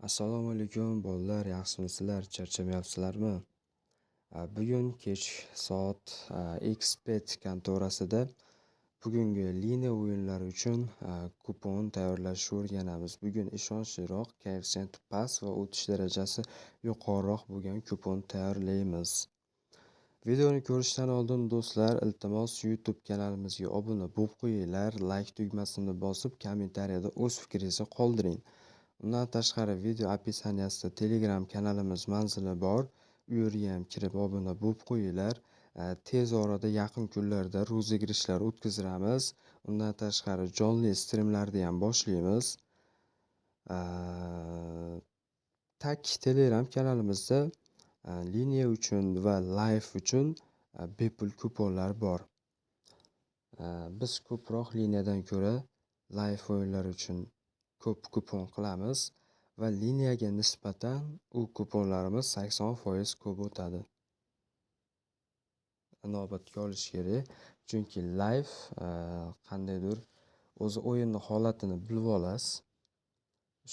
Assalomu alaykum bolalar, yaxshimisizlar? Charchamayapsizlarmi? Bugun kech soat Xbet kontorasida bugungi liniya o'yinlari uchun kupon tayyorlashni o'rganamiz. Bugun ishonchliroq, koeffitsiyenti past va o'tish darajasi yuqoriroq bo'lgan kupon tayyorlaymiz. Videoni ko'rishdan oldin do'stlar, iltimos YouTube kanalimizga obuna bo'lib qo'yinglar, like tugmasini bosib, kommentariyada o'z fikringizni qoldiring. Undan tashqari video описаниесida Telegram kanalimiz manzili bor. U yerga ham kirib obuna bo'lib qo'yinglar. Tez orada yaqin kunlarda rozыгрышlar o'tkazamiz. Undan tashqari jonli streamlarni ham boshlaymiz. Telegram kanalimizda liniya uchun va live uchun bepul kuponlar bor. Biz ko'proq liniyadan ko'ra live o'yinlar uchun ko'p kupon qilamiz va liniyaga nisbatan u kuponlarimiz 80% ko'p o'tadi. Inobatga olish kerak, chunki live qandaydir o'zi o'yinning holatini bilib olasiz.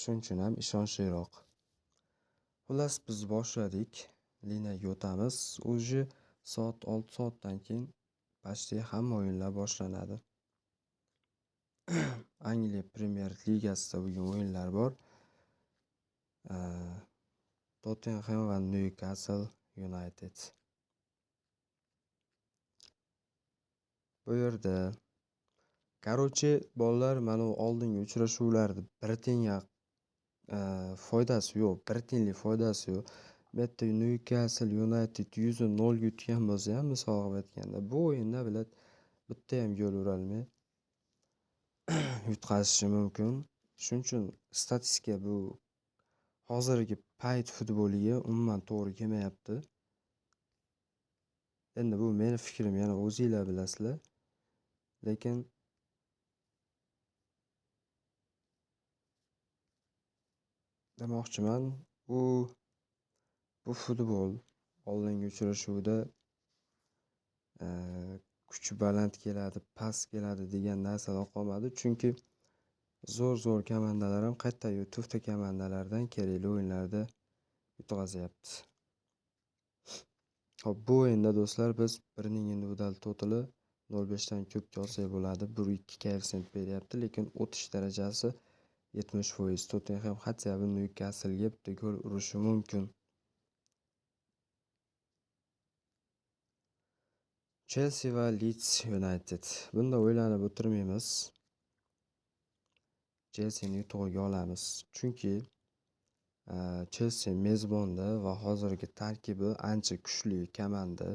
Shuning uchun ham ishonchliroq. Xullas, biz boshladik. Liniyaga o'tamiz. O'zi soat 6 soatdan keyin почти hamma o'yinlar boshlanadi. Angliya Premyer Ligasida bugun o'yinlar bor. Tottenham va Newcastle United. Bu yerda bolalar, mana oldingi uchrashuvlarda bir tiyinga foydasi yo'q, bir tiyinlik foydasi yo'q. Bu yerda Newcastle United 100-0 yutgan bo'lsa ham, misol aytganda, bu o'yinda bitta ham gol urolmay yutqazishi mumkin. Shuning uchun statistika bu hozirgi payt futboliga umuman to'g'ri kelmayapti. Endi bu meni fikrim, yana o'zingizlar bilasizlar. Lekin demoqchiman, bu futbol oldingi uchrashuvda kuchi baland keladi, past keladi degan narsalar qolmadi. Chunki zo'r komandalar ham qaytdagi to'fta komandalardan kerakli o'yinlarda yutqazyapti. Xo'p, bu o'yinda do'stlar biz birining individual totali 0.5 dan ko'pga olsak bo'ladi. 1.2 koeffitsient beryapti, lekin o'tish darajasi 70%. Tottenham hatto Newcastle'ga bitta gol urishi mumkin. Chelsea va Leeds United. Bunda o'ylanib o'tirmaymiz. Chelsea'ni yutug'iga olamiz. Chunki Chelsea mezbonda va hozirgi tarkibi ancha kuchli komanda.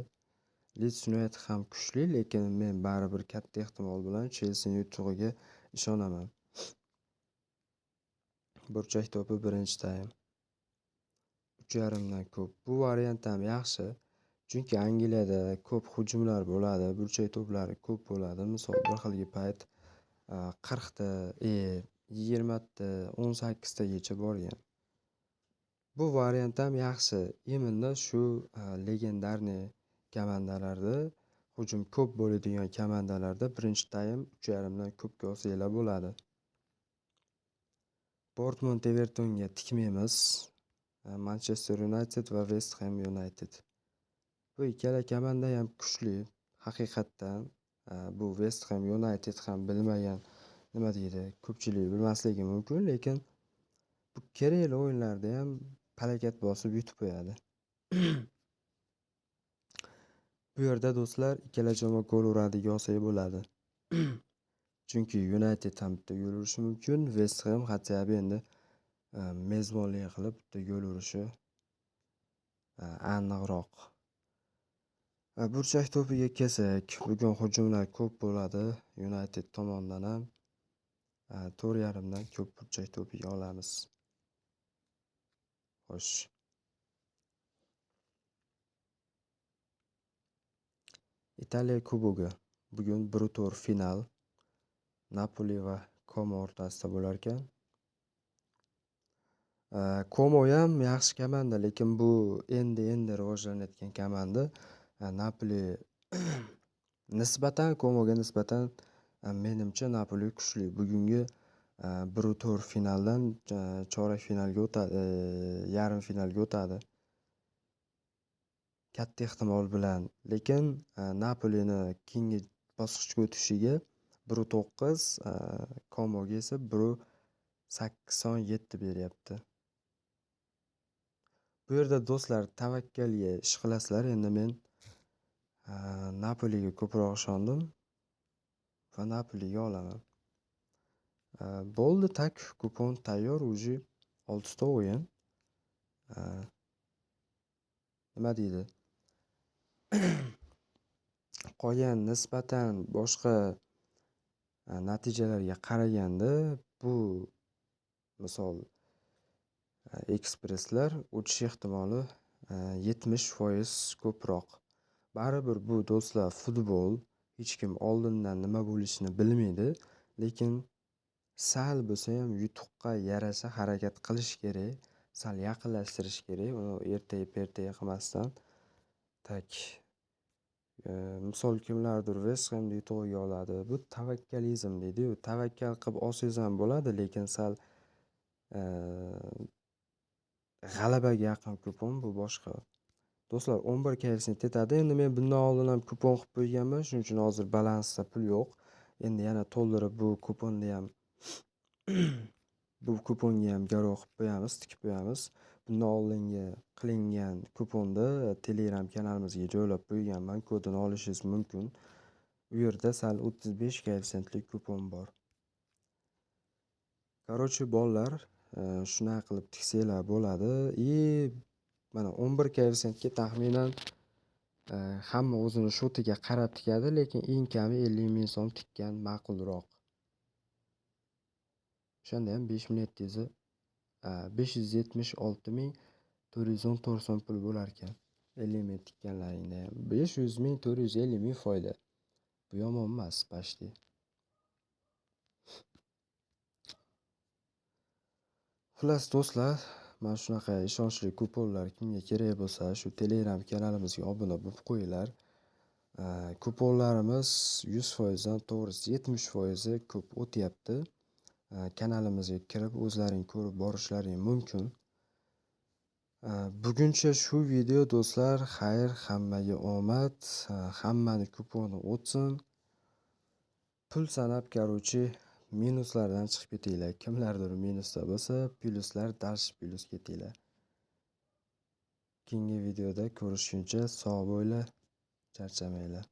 Leeds United ham kuchli, lekin men baribir katta ehtimol bilan Chelsea yutug'iga ishonaman. Burchak to'pi birinchi taym 3.5 dan ko'p. Bu variant ham yaxshi. Chunki Angliyada ko'p hujumlar bo'ladi, burchak to'plari ko'p bo'ladi. Misol bir xilgi payt 40 ta, 20 ta, 18 tagacha borgan. Bu variant ham yaxshi. Imenda shu legendarniy komandalarda, hujum ko'p bo'ladigan komandalarda birinchi taym 3.5 dan ko'pga olsanglar bo'ladi. Dortmund Evertonga tikmaymiz. Manchester United va West Ham United. Bu ikkala komanda ham kuchli. Haqiqatdan bu West Ham United ham bilmagan, nima deydi, ko'pchilik bilmasligi mumkin, lekin bu kerakli o'yinlarda ham harakat bosib yutib qo'yadi. Bu yerda do'stlar ikkala jamoa gol uradigan olsak bo'ladi. Chunki United ham bitta gol urishi mumkin, West Ham hatto endi mezbonlik qilib bitta gol urishi aniqroq. Burchak to'piga kelsak, bugun hujumlar ko'p bo'ladi. United tomonidan ham 4.5 dan ko'p burchak to'piga olamiz. Xo'sh. Italiya Kubogi. Bugun bir tur final Napoli va Como o'rtasida bo'lar ekan. Como ham yaxshi komanda, lekin bu endi rivojlanayotgan komanda. Napoli nisbatan Comoga nisbatan menimcha Napoli kuchli. Bugungi 1 to'rt finaldan chorak finalga o'tadi, yarim finalga o'tadi. Katta ehtimol bilan. Lekin Napolini keyingi bosqichga o'tishiga 1.9, Komoga esa 1.87 beryapti. Bu yerda do'stlar tavakkalga ish qilasizlar. Endi men Napoliga ko'proq ishondim va Napoliga olaman. Bo'ldi, tak kupon tayyor, uji 6 ta o'yin. Nima deydi? Qolgan nisbatan boshqa natijalarga qaraganda bu misol ekspresslar o'tish ehtimoli 70% ko'proq. Baribir bu do'stlar futbol, hech kim oldindan nima bo'lishini bilmaydi, lekin sal bo'lsa ham yutuqqa yarasha harakat qilish kerak, sal yaqinlashtirish kerak, uni ertaga qilmasdan. Tak misol kimlardir West Hamni yutug'iga oladi. Bu tavakkalizm deydi-yu. Tavakkal qilib olsangiz ham bo'ladi, lekin sal g'alabaga yaqin kupon bu boshqa. Do'stlar 11 koeffitsient tetadi. Endi men bundan oldin ham kupon qilib qo'yganman, shuning uchun hozir balansda pul yo'q. Endi yana to'ldirib bu kuponga ham garov qilib qo'yamiz, tikib qo'yamiz. Bundan oldingi qilingan kuponni Telegram kanalimizga joylab qo'yganman, kodini olishingiz mumkin. U yerda sal 35 koeffitsiyentli kupon bor. Qarochi bolalar, shunaqa qilib tiksanglar bo'ladi. Mana 11 koeffitsiyentga taxminan hamma o'zini shotiga qarab tikadi, lekin eng kami 50 ming so'm tikkan ma'qulroq. O'shanda ham 576.414 so'm pul bo'lar ekan. 50 ming tikkanlaringda ham 500.450 ming foyda. Bu yomon emas, pashti. Xullas do'stlar, mana shunaqa ishonchli kuponlar kimga kerak bo'lsa, shu Telegram kanalimizga obuna bo'lib qo'yinglar. Kuponlarimiz 100% dan to'g'risi 70% ko'p o'tyapti. Kanalimizga kirib o'zlaring ko'rib borishlaring mumkin. Buguncha shu video do'stlar. Xayr, hammaga omad, hammani kuponi o'tsin. Pul sanab qarochi minuslardan chiqib ketinglar. Kimlardir minusda bo'lsa, plyuslar darsh plyus ketinglar. Keyingi videoda ko'rishguncha sog' bo'linglar, charchamanglar.